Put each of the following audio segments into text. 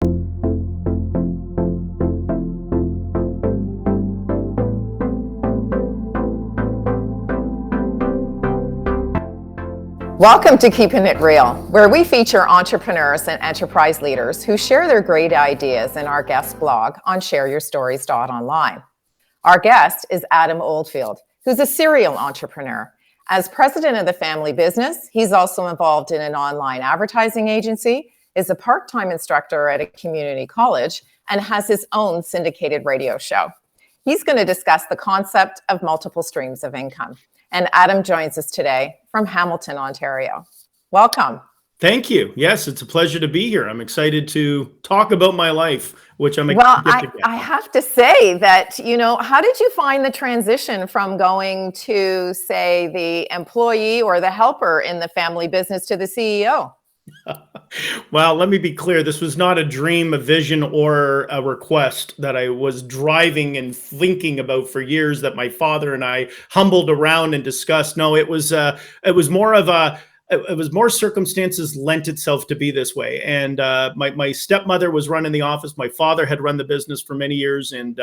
Welcome to Keepin' It Real, where we feature entrepreneurs and enterprise leaders who share their great ideas in our guest blog on shareyourstories.online. Our guest is Adam Oldfield, who's a serial entrepreneur. As president of the family business, he's also involved in an online advertising agency, is a part-time instructor at a community college, and has his own syndicated radio show. He's going to discuss the concept of multiple streams of income. And Adam joins us today from Hamilton, Ontario. Welcome. Thank you. Yes, it's a pleasure to be here. I'm excited to talk about my life, which I'm excited to get. I have to say that, how did you find the transition from going to, say, the employee or the helper in the family business to the CEO? Well, let me be clear. This was not a dream, a vision, or a request that I was driving and thinking about for years that my father and I humbled around and discussed. No, it was more circumstances lent itself to be this way. And my stepmother was running the office. My father had run the business for many years. And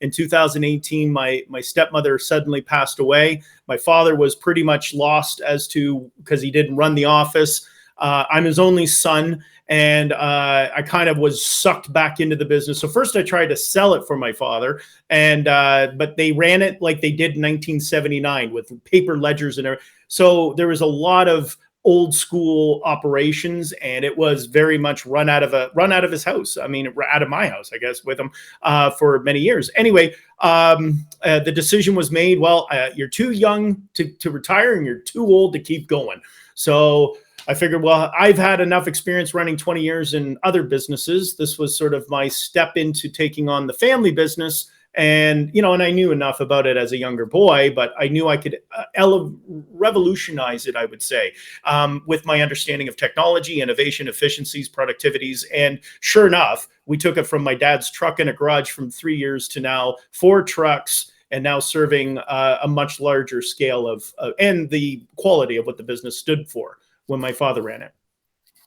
in 2018, my stepmother suddenly passed away. My father was pretty much lost because he didn't run the office. I'm his only son, and I kind of was sucked back into the business. So first I tried to sell it for my father, but they ran it like they did in 1979 with paper ledgers and everything. So there was a lot of old school operations, and it was very much run out of his house. I mean, out of my house, I guess, with him for many years. Anyway, the decision was made. Well, you're too young to retire, and you're too old to keep going. So I figured, well, I've had enough experience running 20 years in other businesses. This was sort of my step into taking on the family business. And, and I knew enough about it as a younger boy, but I knew I could revolutionize it, I would say, with my understanding of technology, innovation, efficiencies, productivities. And sure enough, we took it from my dad's truck in a garage from 3 years to now 4 trucks, and now serving a much larger scale and the quality of what the business stood for when my father ran it.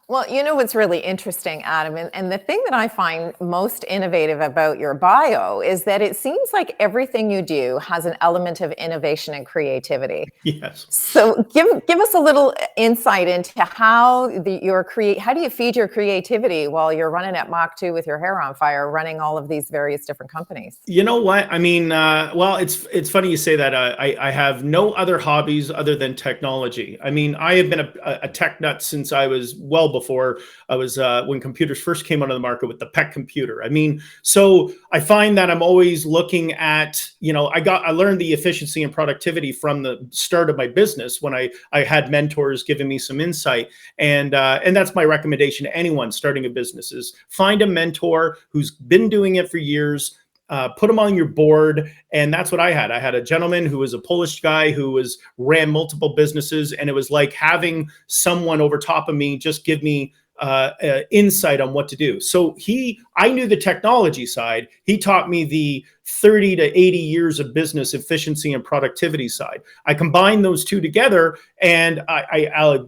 Well, what's really interesting, Adam, and the thing that I find most innovative about your bio is that it seems like everything you do has an element of innovation and creativity. Yes. So give us a little insight into how do you feed your creativity while you're running at Mach 2 with your hair on fire, running all of these various different companies? You know what? I mean, well, it's funny you say that. I have no other hobbies other than technology. I mean, I have been a tech nut since I was before I was when computers first came onto the market with the PEC computer. I mean, so I find that I'm always looking at, I learned the efficiency and productivity from the start of my business when I had mentors giving me some insight. And that's my recommendation to anyone starting a business is find a mentor who's been doing it for years. Put them on your board. And that's what I had. I had a gentleman who was a Polish guy who ran multiple businesses. And it was like having someone over top of me just give me insight on what to do. So I knew the technology side. He taught me the 30 to 80 years of business efficiency and productivity side. I combined those two together, and I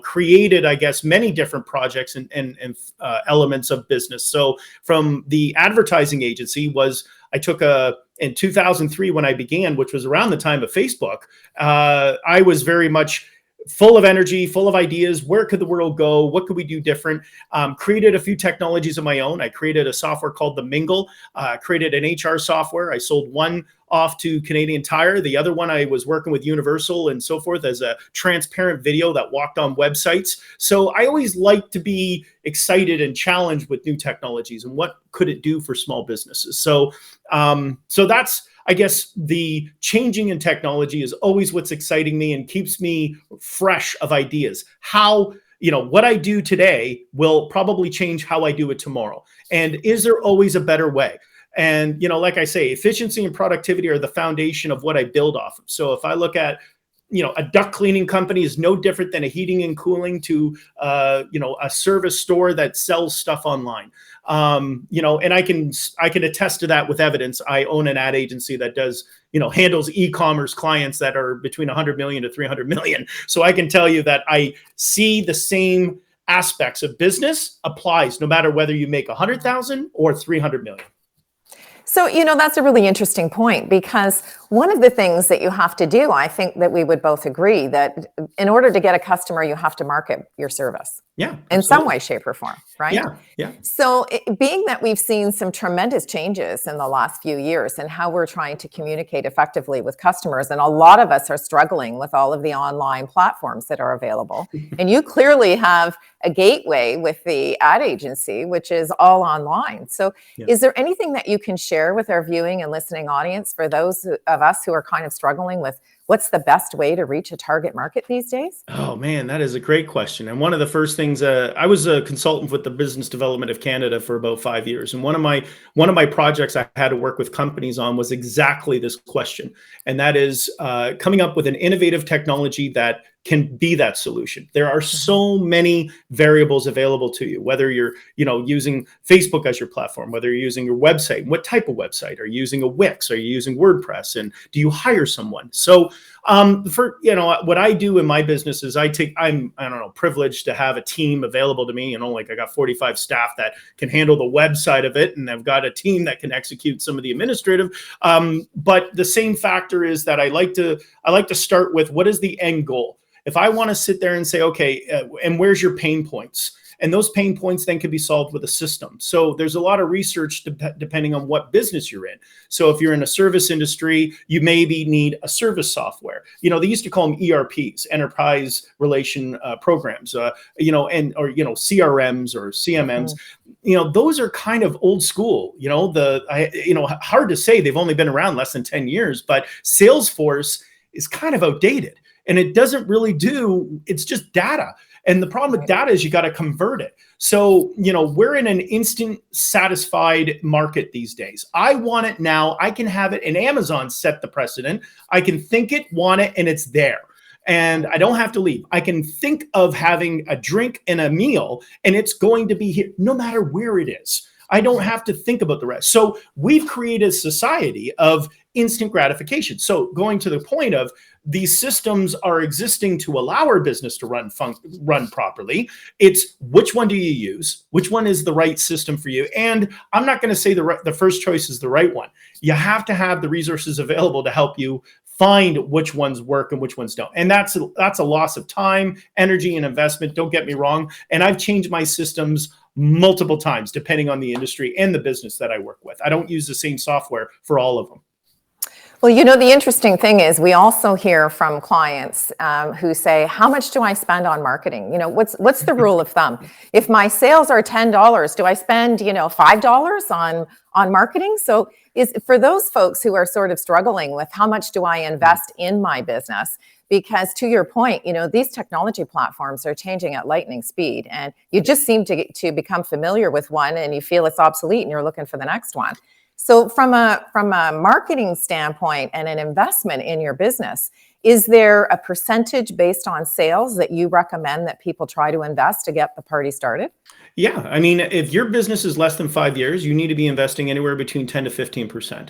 created, I guess, many different projects and elements of business. So from the advertising agency I took in 2003 when I began, which was around the time of Facebook, I was very much full of energy, full of ideas. Where could the world go? What could we do different? Created a few technologies of my own. I created a software called The Mingle, created an HR software. I sold one off to Canadian Tire. The other one, I was working with Universal and so forth as a transparent video that walked on websites. So I always like to be excited and challenged with new technologies and what could it do for small businesses. So that's, I guess, the changing in technology is always what's exciting me and keeps me fresh of ideas. How, what I do today will probably change how I do it tomorrow. And is there always a better way? And, like I say, efficiency and productivity are the foundation of what I build off of. So if I look at, a duct cleaning company is no different than a heating and cooling to, a service store that sells stuff online. And I can attest to that with evidence. I own an ad agency that does, handles e-commerce clients that are between 100 million to 300 million. So I can tell you that I see the same aspects of business applies no matter whether you make 100,000 or 300 million. So, that's a really interesting point, because one of the things that you have to do, I think that we would both agree that in order to get a customer, you have to market your service. Yeah, In some way, shape, or form, right? Yeah, yeah. So, being that we've seen some tremendous changes in the last few years in how we're trying to communicate effectively with customers, and a lot of us are struggling with all of the online platforms that are available. And you clearly have a gateway with the ad agency, which is all online. So, is there anything that you can share with our viewing and listening audience for those of us who are kind of struggling with what's the best way to reach a target market these days? Oh man, that is a great question. And one of the first things, I was a consultant with the Business Development of Canada for about 5 years, and one of my projects I had to work with companies on was exactly this question, and that is coming up with an innovative technology that can be that solution. There are so many variables available to you, whether you're using Facebook as your platform, whether you're using your website, what type of website, are you using a Wix, are you using WordPress, and do you hire someone? So what I do in my business is I'm privileged to have a team available to me, like I got 45 staff that can handle the website of it, and I've got a team that can execute some of the administrative. But the same factor is that I like to start with, what is the end goal? If I want to sit there and say, okay, and where's your pain points? And those pain points then can be solved with a system. So there's a lot of research depending on what business you're in. So if you're in a service industry, you maybe need a service software. They used to call them ERPs, enterprise relation programs, or CRMs or CMMs. Those are kind of old school. Hard to say, they've only been around less than 10 years, but Salesforce is kind of outdated. And it doesn't really it's just data. And the problem with data is you got to convert it. So, we're in an instant satisfied market these days. I want it now. I can have it, and Amazon set the precedent. I can think it, want it, and it's there. And I don't have to leave. I can think of having a drink and a meal, and it's going to be here no matter where it is. I don't have to think about the rest. So we've created a society of instant gratification. So going to the point of, these systems are existing to allow our business to run properly. It's, which one do you use? Which one is the right system for you? And I'm not going to say the first choice is the right one. You have to have the resources available to help you find which ones work and which ones don't. And that's a loss of time, energy, and investment. Don't get me wrong. And I've changed my systems multiple times depending on the industry and the business that I work with. I don't use the same software for all of them. Well, the interesting thing is we also hear from clients who say, how much do I spend on marketing? What's the rule of thumb? If my sales are $10, do I spend, $5 on marketing? So for those folks who are sort of struggling with, how much do I invest in my business? Because to your point, these technology platforms are changing at lightning speed, and you just seem to become familiar with one and you feel it's obsolete and you're looking for the next one. So from a marketing standpoint and an investment in your business, is there a percentage based on sales that you recommend that people try to invest to get the party started? Yeah. I mean, if your business is less than 5 years, you need to be investing anywhere between 10 to 15%.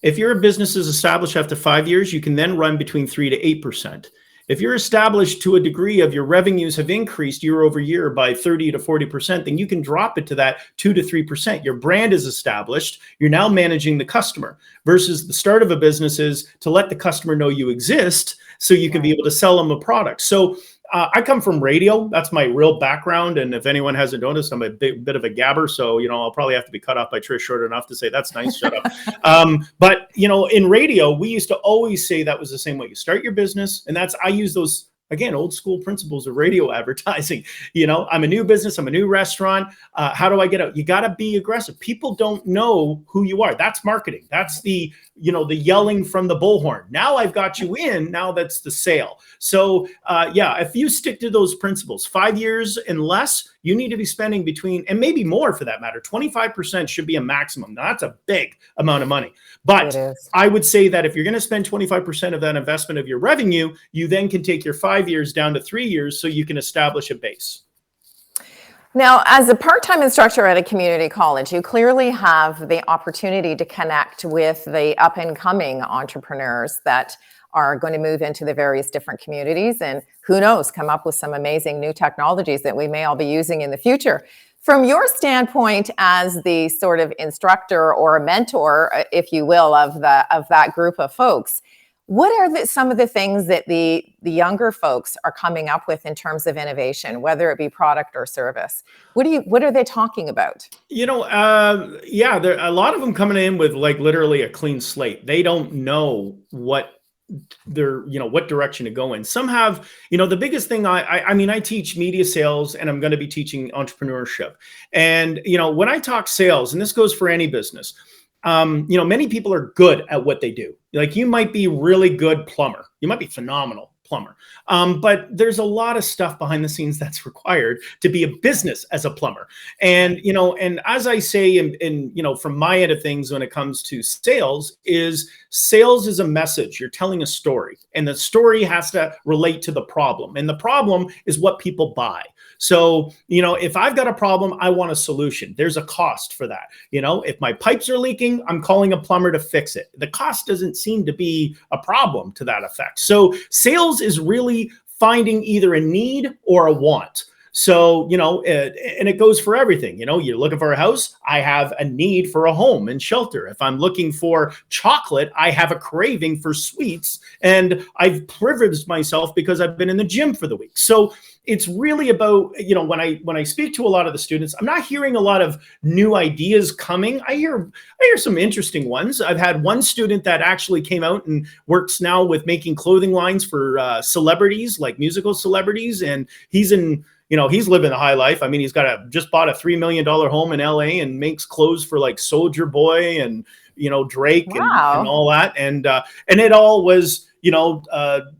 If your business is established after 5 years, you can then run between 3 to 8%. If you're established to a degree of your revenues have increased year over year by 30 to 40%, then you can drop it to that 2 to 3%. Your brand is established. You're now managing the customer, versus the start of a business is to let the customer know you exist so you can be able to sell them a product. So I come from radio. That's my real background. And if anyone hasn't noticed, I'm a bit of a gabber. So, I'll probably have to be cut off by Trish short enough to say, that's nice, shut up. But, in radio, we used to always say that was the same way. You start your business, and I use those, again, old school principles of radio advertising. I'm a new business. I'm a new restaurant. How do I get out? You got to be aggressive. People don't know who you are. That's marketing. That's the yelling from the bullhorn. Now I've got you in. Now that's the sale. So if you stick to those principles, 5 years and less, you need to be spending between, and maybe more for that matter, 25% should be a maximum. Now that's a big amount of money. But I would say that if you're going to spend 25% of that investment of your revenue, you then can take your 5 years down to 3 years so you can establish a base. Now, as a part-time instructor at a community college, you clearly have the opportunity to connect with the up-and-coming entrepreneurs that are going to move into the various different communities, and who knows, come up with some amazing new technologies that we may all be using in the future. From your standpoint as the sort of instructor or a mentor, if you will, of that group of folks, what are some of the things that the younger folks are coming up with in terms of innovation, whether it be product or service? What are they talking about? Yeah, there a lot of them coming in with like literally a clean slate. They don't know what what direction to go in. Some have, the biggest thing I mean, I teach media sales and I'm going to be teaching entrepreneurship. And, when I talk sales, and this goes for any business, many people are good at what they do. Like you might be really good plumber. You might be phenomenal plumber. But there's a lot of stuff behind the scenes that's required to be a business as a plumber. And, and as I say, from my end of things, when it comes to sales is a message. You're telling a story, and the story has to relate to the problem. And the problem is what people buy. So, if I've got a problem, I want a solution. There's a cost for that. If my pipes are leaking, I'm calling a plumber to fix it. The cost doesn't seem to be a problem to that effect. So sales is really finding either a need or a want. So, and it goes for everything. You're looking for a house, I have a need for a home and shelter. If I'm looking for chocolate, I have a craving for sweets, and I've privileged myself because I've been in the gym for the week. So it's really about, when I speak to a lot of the students, I'm not hearing a lot of new ideas coming. I hear some interesting ones. I've had one student that actually came out and works now with making clothing lines for celebrities, like musical celebrities, and he's living the high life. I mean, he's just bought a $3 million home in LA and makes clothes for like Soulja Boy and, Drake. Wow. and all that. And it all was,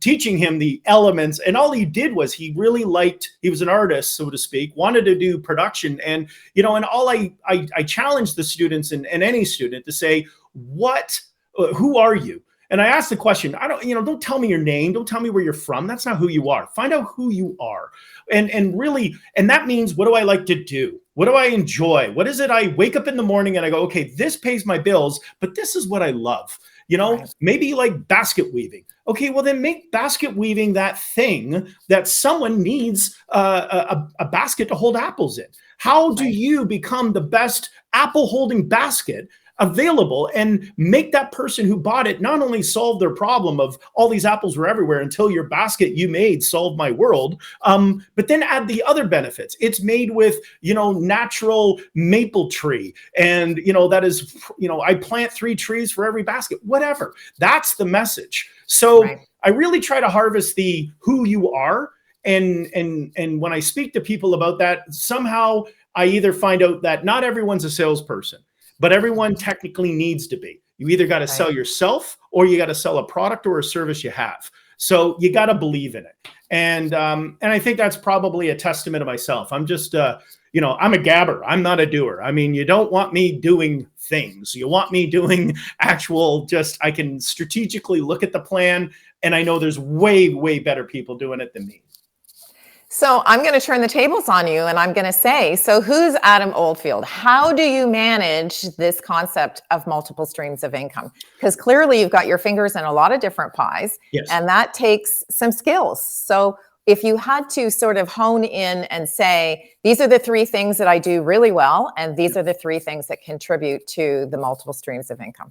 teaching him the elements. And all he did was he was an artist, so to speak, wanted to do production. And, and all I challenged the students and any student to say, who are you? And I asked the question, don't tell me your name. Don't tell me where you're from. That's not who you are. Find out who you are. And really, and that means, what do I like to do? What do I enjoy? What is it? I wake up in the morning and I go, okay, this pays my bills, but this is what I love. Right. Maybe you like basket weaving. Okay, well then make basket weaving that thing that someone needs a basket to hold apples in. How do you become the best apple holding basket available and make that person who bought it not only solve their problem of all these apples were everywhere until your basket you made solved my world, but then add the other benefits. It's made with, natural maple tree. And, that is, I plant 3 trees for every basket, whatever. That's the message. So I really try to harvest the who you are. And when I speak to people about that, somehow I either find out that not everyone's a salesperson, but everyone technically needs to be. You either got to sell yourself or you got to sell a product or a service you have. So you got to believe in it. And I think that's probably a testament of myself. I'm just, I'm a gabber. I'm not a doer. I mean, you don't want me doing things. You want me doing actual, I can strategically look at the plan, and I know there's way, way better people doing it than me. So I'm going to turn the tables on you, and I'm going to say, so who's Adam Oldfield? How do you manage this concept of multiple streams of income? Because clearly you've got your fingers in a lot of different pies, and that takes some skills. So if you had to sort of hone in and say, these are the 3 things that I do really well, and these are the 3 things that contribute to the multiple streams of income.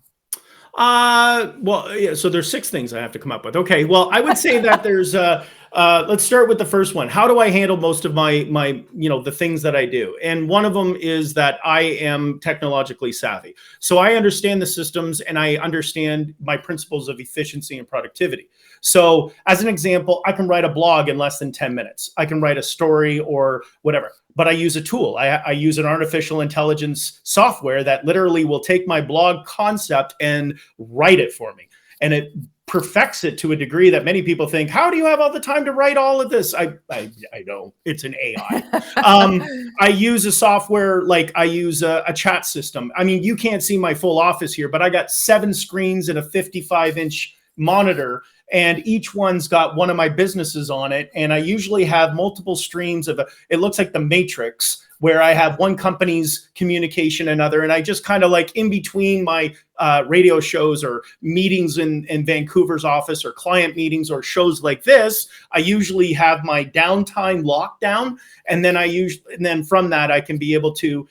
So there's 6 things I have to come up with. Okay. Well, I would say that there's, let's start with the first one. How do I handle most of my, the things that I do? And one of them is that I am technologically savvy. So I understand the systems and I understand my principles of efficiency and productivity. So as an example, I can write a blog in less than 10 minutes. I can write a story or whatever. But I use a tool. I use an artificial intelligence software that literally will take my blog concept and write it for me. And it perfects it to a degree that many people think, how do you have all the time to write all of this? I don't. It's an AI. I use a software, like I use a chat system. I mean, you can't see my full office here, but I got 7 screens and a 55-inch monitor, and each one's got one of my businesses on it. And I usually have multiple streams of it looks like the Matrix where I have one company's communication, another, and I just kind of like in between my radio shows or meetings in Vancouver's office or client meetings or shows like this, I usually have my downtime lockdown. And then from that, I can be able to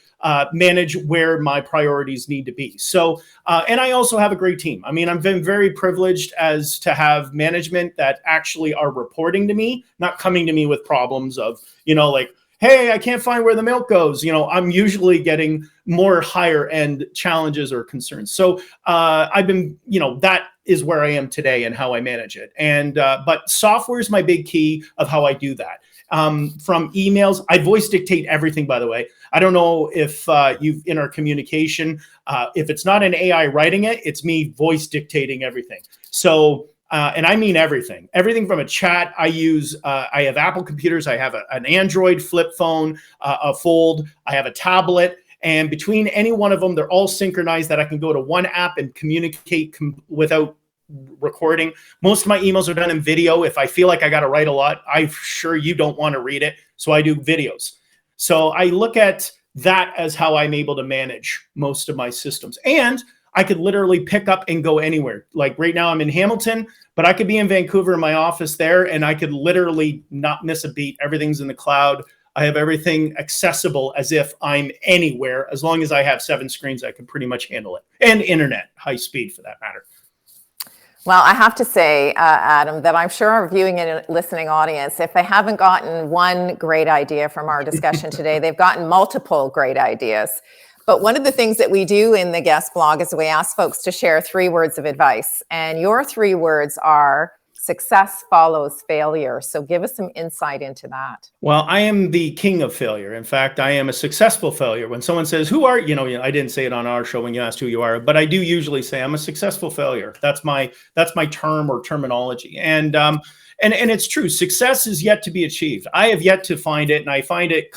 manage where my priorities need to be. So, and I also have a great team. I mean, I've been very privileged as to have management that actually are reporting to me, not coming to me with problems of, like, hey, I can't find where the milk goes. I'm usually getting more higher end challenges or concerns. So I've been, that is where I am today and how I manage it. And but software is my big key of how I do that. From emails, I voice dictate everything, by the way. I don't know if you've in our communication, if it's not an AI writing it, it's me voice dictating everything. So, and I mean everything from a chat. I have Apple computers. I have an Android flip phone, a Fold. I have a tablet. And between any one of them, they're all synchronized that I can go to one app and communicate without recording. Most of my emails are done in video. If I feel like I got to write a lot, I'm sure you don't want to read it. So I do videos. So I look at that as how I'm able to manage most of my systems. And I could literally pick up and go anywhere. Like right now I'm in Hamilton, but I could be in Vancouver in my office there, and I could literally not miss a beat. Everything's in the cloud. I have everything accessible as if I'm anywhere. As long as I have 7 screens, I can pretty much handle it. And internet, high speed for that matter. Well, I have to say, Adam, that I'm sure our viewing and listening audience, if they haven't gotten one great idea from our discussion today, they've gotten multiple great ideas. But one of the things that we do in the guest blog is we ask folks to share 3 words of advice. And your 3 words are success follows failure. So give us some insight into that. Well, I am the king of failure. In fact, I am a successful failure. When someone says, who are you? I didn't say it on our show when you asked who you are, but I do usually say I'm a successful failure. That's my term or terminology. And it's true. Success is yet to be achieved. I have yet to find it. And I find it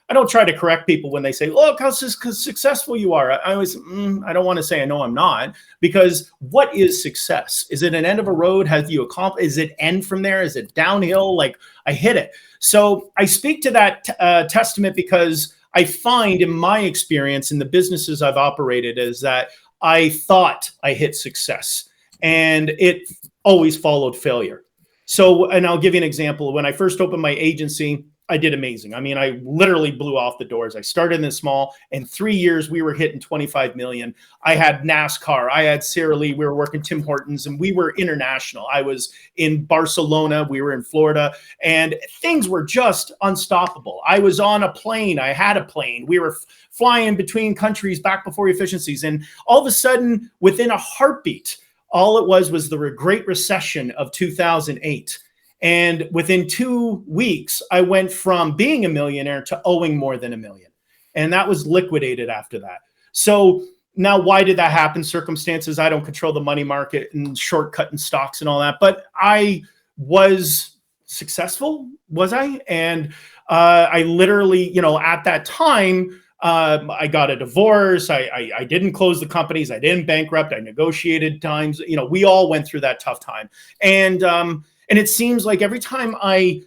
I don't try to correct people when they say, look how successful you are. I always, I don't want to say I know I'm not, because what is success? Is it an end of a road? Have you accomplished? Is it end from there? Is it downhill? Like I hit it. So I speak to that testament because I find in my experience in the businesses I've operated is that I thought I hit success and it always followed failure. So, and I'll give you an example. When I first opened my agency, I did amazing. I mean, I literally blew off the doors. I started in this small. In 3 years, we were hitting 25 million. I had NASCAR. I had Sara Lee. We were working Tim Hortons, and we were international. I was in Barcelona. We were in Florida, and things were just unstoppable. I was on a plane. I had a plane. We were flying between countries back before efficiencies. And all of a sudden, within a heartbeat, all it was the Great Recession of 2008. And within 2 weeks, I went from being a millionaire to owing more than $1 million. And that was liquidated after that. So now why did that happen? Circumstances, I don't control the money market and shortcutting stocks and all that. But I was successful, was I? And I literally, at that time, I got a divorce. I didn't close the companies. I didn't bankrupt. I negotiated times. We all went through that tough time. And it seems like every time I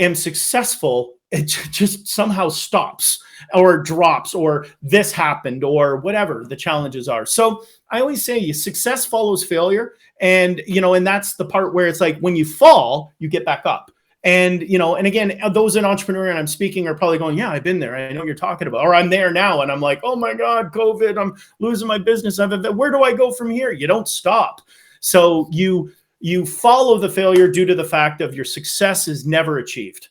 am successful, it just somehow stops or drops or this happened or whatever the challenges are. So I always say success follows failure. And, and that's the part where it's like when you fall, you get back up. And, and again, those in entrepreneur and I'm speaking are probably going, yeah, I've been there. I know what you're talking about. Or I'm there now. And I'm like, oh my God, COVID, I'm losing my business. Where do I go from here? You don't stop. So you follow the failure due to the fact of your success is never achieved.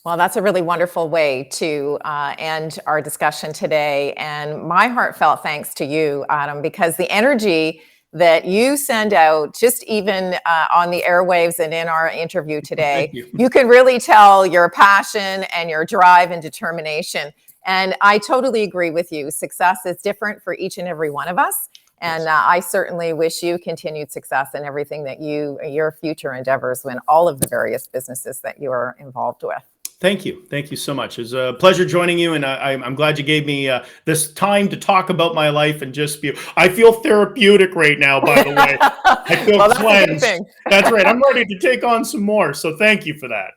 Well, that's a really wonderful way to end our discussion today. And my heartfelt thanks to you, Adam, because the energy that you send out, just even on the airwaves and in our interview today, you can really tell your passion and your drive and determination. And I totally agree with you. Success is different for each and every one of us. And I certainly wish you continued success in everything that your future endeavors in all of the various businesses that you are involved with. Thank you. Thank you so much. It was a pleasure joining you. And I'm glad you gave me this time to talk about my life and just I feel therapeutic right now, by the way. I feel cleansed. That's right. I'm ready to take on some more. So thank you for that.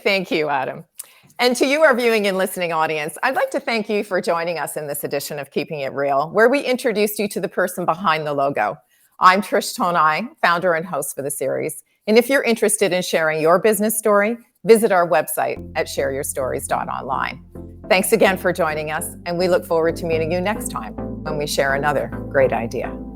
Thank you, Adam. And to you, our viewing and listening audience, I'd like to thank you for joining us in this edition of Keeping It Real, where we introduced you to the person behind the logo. I'm Trish Tonai, founder and host for the series. And if you're interested in sharing your business story, visit our website at shareyourstories.online. Thanks again for joining us, and we look forward to meeting you next time when we share another great idea.